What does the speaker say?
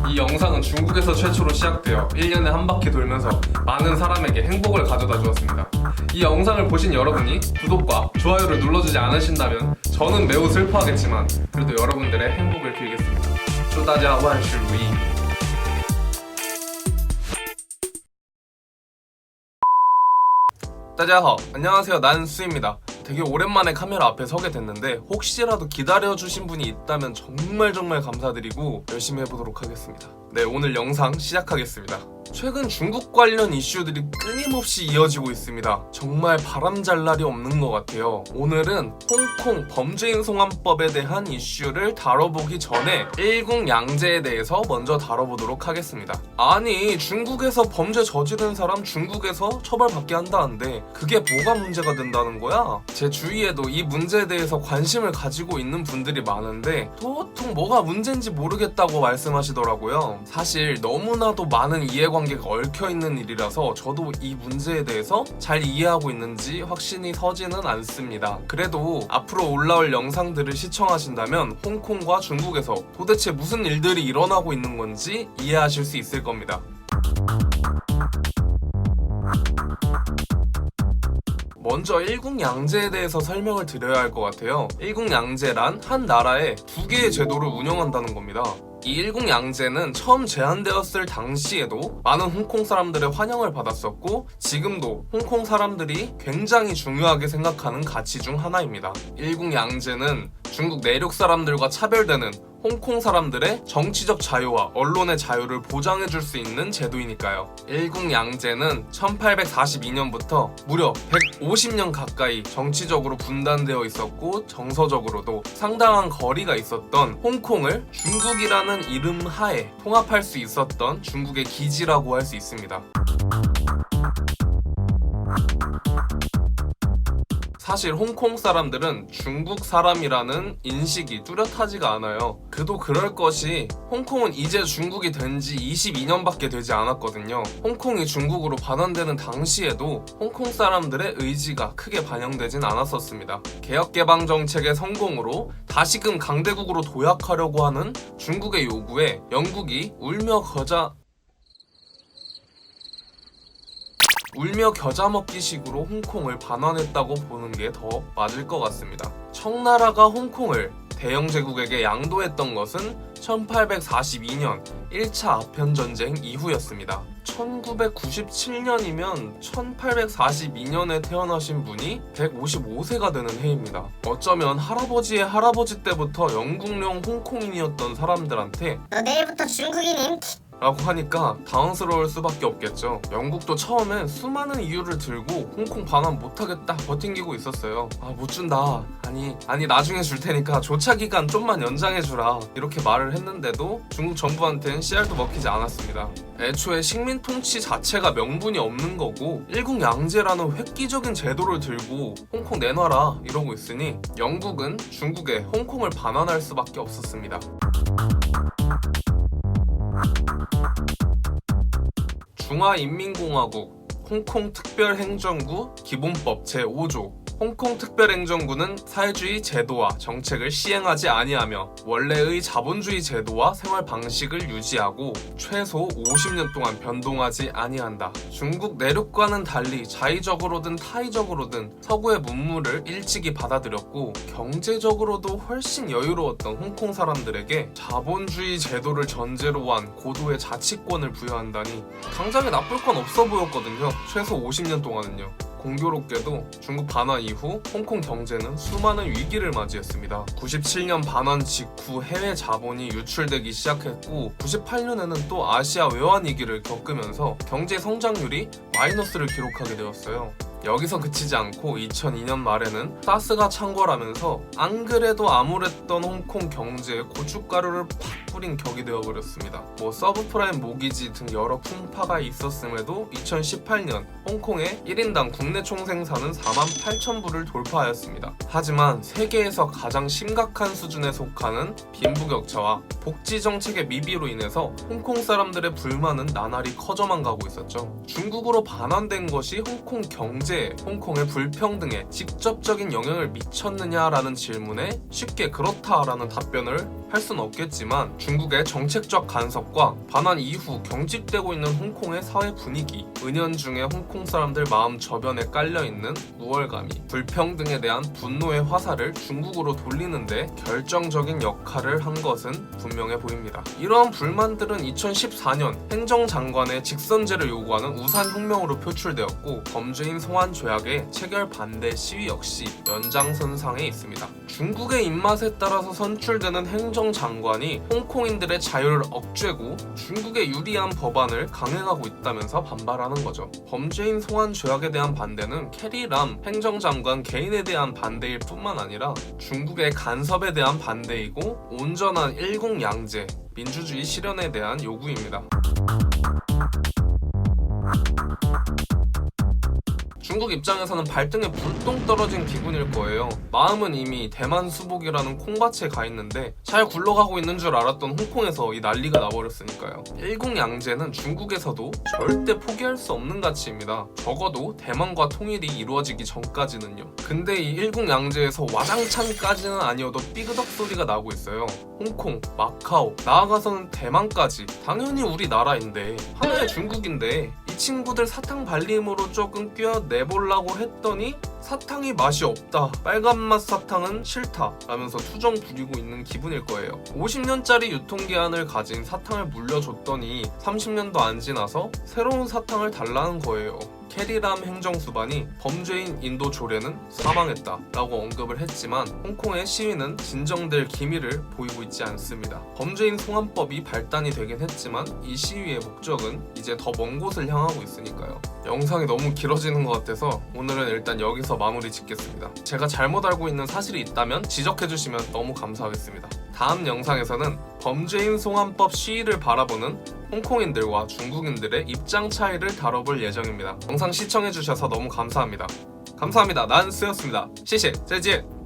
이 영상은 중국에서 최초로 시작되어 1년에 한 바퀴 돌면서 많은 사람에게 행복을 가져다 주었습니다. 이 영상을 보신 여러분이 구독과 좋아요를 눌러주지 않으신다면 저는 매우 슬퍼하겠지만 그래도 여러분들의 행복을 빌겠습니다. 祝大家万事如意。 大家好, 안녕하세요. 난 수입니다. 되게 오랜만에 카메라 앞에 서게 됐는데 혹시라도 기다려주신 분이 있다면 정말 감사드리고 열심히 해보도록 하겠습니다. 네, 오늘 영상 시작하겠습니다. 최근 중국 관련 이슈들이 끊임없이 이어지고 있습니다. 정말 바람잘 날이 없는 것 같아요. 오늘은 홍콩 범죄인 송환법에 대한 이슈를 다뤄보기 전에 일국양제에 대해서 먼저 다뤄보도록 하겠습니다. 아니, 중국에서 범죄 저지른 사람 중국에서 처벌받게 한다는데 그게 뭐가 문제가 된다는 거야? 제 주위에도 이 문제에 대해서 관심을 가지고 있는 분들이 많은데 도통 뭐가 문제인지 모르겠다고 말씀하시더라고요. 사실 너무나도 많은 이해관계가 얽혀있는 일이라서 저도 이 문제에 대해서 잘 이해하고 있는지 확신이 서지는 않습니다. 그래도 앞으로 올라올 영상들을 시청하신다면 홍콩과 중국에서 도대체 무슨 일들이 일어나고 있는 건지 이해하실 수 있을 겁니다. 먼저 일국양제에 대해서 설명을 드려야 할 것 같아요. 일국양제란 한 나라에 두 개의 제도를 운영한다는 겁니다. 이 일국양제는 처음 제안되었을 당시에도 많은 홍콩 사람들의 환영을 받았었고 지금도 홍콩 사람들이 굉장히 중요하게 생각하는 가치 중 하나입니다. 일국양제는 중국 내륙 사람들과 차별되는 홍콩 사람들의 정치적 자유와 언론의 자유를 보장해줄 수 있는 제도이니까요. 일국양제는 1842년부터 무려 150년 가까이 정치적으로 분단되어 있었고 정서적으로도 상당한 거리가 있었던 홍콩을 중국이라는 이름 하에 통합할 수 있었던 중국의 기지라고 할 수 있습니다. 사실 홍콩 사람들은 중국 사람이라는 인식이 뚜렷하지가 않아요. 그도 그럴 것이 홍콩은 이제 중국이 된 지 22년밖에 되지 않았거든요. 홍콩이 중국으로 반환되는 당시에도 홍콩 사람들의 의지가 크게 반영되진 않았었습니다. 개혁개방 정책의 성공으로 다시금 강대국으로 도약하려고 하는 중국의 요구에 영국이 울며 겨자 먹기식으로 홍콩을 반환했다고 보는 게 더 맞을 것 같습니다. 청나라가 홍콩을 대영 제국에게 양도했던 것은 1842년 1차 아편전쟁 이후였습니다. 1997년이면 1842년에 태어나신 분이 155세가 되는 해입니다. 어쩌면 할아버지의 할아버지 때부터 영국령 홍콩인이었던 사람들한테 너 내일부터 중국인임? 라고 하니까 당황스러울 수밖에 없겠죠. 영국도 처음엔 수많은 이유를 들고 홍콩 반환 못하겠다 버팅기고 있었어요. 아, 못 준다. 아니 나중에 줄 테니까 조차 기간 좀만 연장해주라 이렇게 말을 했는데도 중국 정부한테는 씨알도 먹히지 않았습니다. 애초에 식민 통치 자체가 명분이 없는 거고 일국양제라는 획기적인 제도를 들고 홍콩 내놔라 이러고 있으니 영국은 중국에 홍콩을 반환할 수밖에 없었습니다. 중화인민공화국 홍콩특별행정구 기본법 제5조 홍콩특별행정구는 사회주의 제도와 정책을 시행하지 아니하며 원래의 자본주의 제도와 생활 방식을 유지하고 최소 50년 동안 변동하지 아니한다. 중국 내륙과는 달리 자의적으로든 타의적으로든 서구의 문물을 일찍이 받아들였고 경제적으로도 훨씬 여유로웠던 홍콩 사람들에게 자본주의 제도를 전제로 한 고도의 자치권을 부여한다니 당장에 나쁠 건 없어 보였거든요. 최소 50년 동안은요. 공교롭게도 중국 반환 이후 홍콩 경제는 수많은 위기를 맞이했습니다. 97년 반환 직후 해외 자본이 유출되기 시작했고 98년에는 또 아시아 외환 위기를 겪으면서 경제 성장률이 마이너스를 기록하게 되었어요. 여기서 그치지 않고 2002년 말에는 사스가 창궐하면서 안 그래도 암울했던 홍콩 경제에 고춧가루를 팍 뿌린 격이 되어버렸습니다. 서브프라임 모기지 등 여러 풍파가 있었음에도 2018년 홍콩의 1인당 국내 총생산은 48,000부를 돌파하였습니다. 하지만 세계에서 가장 심각한 수준에 속하는 빈부격차와 복지정책의 미비로 인해서 홍콩 사람들의 불만은 나날이 커져만 가고 있었죠. 중국으로 반환된 것이 홍콩 경제에, 홍콩의 불평등에 직접적인 영향을 미쳤느냐라는 질문에 쉽게 그렇다라는 답변을 할 수는 없겠지만 중국의 정책적 간섭과 반환 이후 경직되고 있는 홍콩의 사회 분위기, 은연중에 홍콩 사람들 마음 저변에 깔려있는 우월감이 불평등에 대한 분노의 화살을 중국으로 돌리는데 결정적인 역할을 한 것은 분명해 보입니다. 이러한 불만들은 2014년 행정장관의 직선제를 요구하는 우산혁명으로 표출되었고 범죄인 송환 조약의 체결 반대 시위 역시 연장선상에 있습니다. 중국의 입맛에 따라서 선출되는 행정장관이 홍콩인들의 자유를 억죄고 중국에 유리한 법안을 강행하고 있다면서 반발하는 거죠. 범죄인 송환 조약에 대한 반대는 캐리람 행정장관 개인에 대한 반대일 뿐만 아니라 중국의 간섭에 대한 반대이고 온전한 일국양제, 민주주의 실현에 대한 요구입니다. 중국 입장에서는 발등에 불똥 떨어진 기분일 거예요. 마음은 이미 대만 수복이라는 콩밭에 가 있는데 잘 굴러가고 있는 줄 알았던 홍콩에서 이 난리가 나버렸으니까요. 일국양제는 중국에서도 절대 포기할 수 없는 가치입니다. 적어도 대만과 통일이 이루어지기 전까지는요. 근데 이 일국양제에서 와장창까지는 아니어도 삐그덕 소리가 나고 있어요. 홍콩, 마카오, 나아가서는 대만까지 당연히 우리 나라인데 하나의 중국인데 이 친구들 사탕 발림으로 조금 꿰어내보려고 했더니 사탕이 맛이 없다, 빨간맛 사탕은 싫다 라면서 투정 부리고 있는 기분일 거예요. 50년짜리 유통기한을 가진 사탕을 물려줬더니 30년도 안 지나서 새로운 사탕을 달라는 거예요. 캐리람 행정수반이 범죄인 인도 조례는 사망했다 라고 언급을 했지만 홍콩의 시위는 진정될 기미를 보이고 있지 않습니다. 범죄인 송환법이 발단이 되긴 했지만 이 시위의 목적은 이제 더 먼 곳을 향하고 있으니까요. 영상이 너무 길어지는 것 같아서 오늘은 일단 여기서 마무리 짓겠습니다. 제가 잘못 알고 있는 사실이 있다면 지적해주시면 너무 감사하겠습니다. 다음 영상에서는 범죄인 송환법 시위를 바라보는 홍콩인들과 중국인들의 입장 차이를 다뤄볼 예정입니다. 영상 시청해주셔서 너무 감사합니다. 감사합니다. 난 스였습니다. 시시, 재지엔.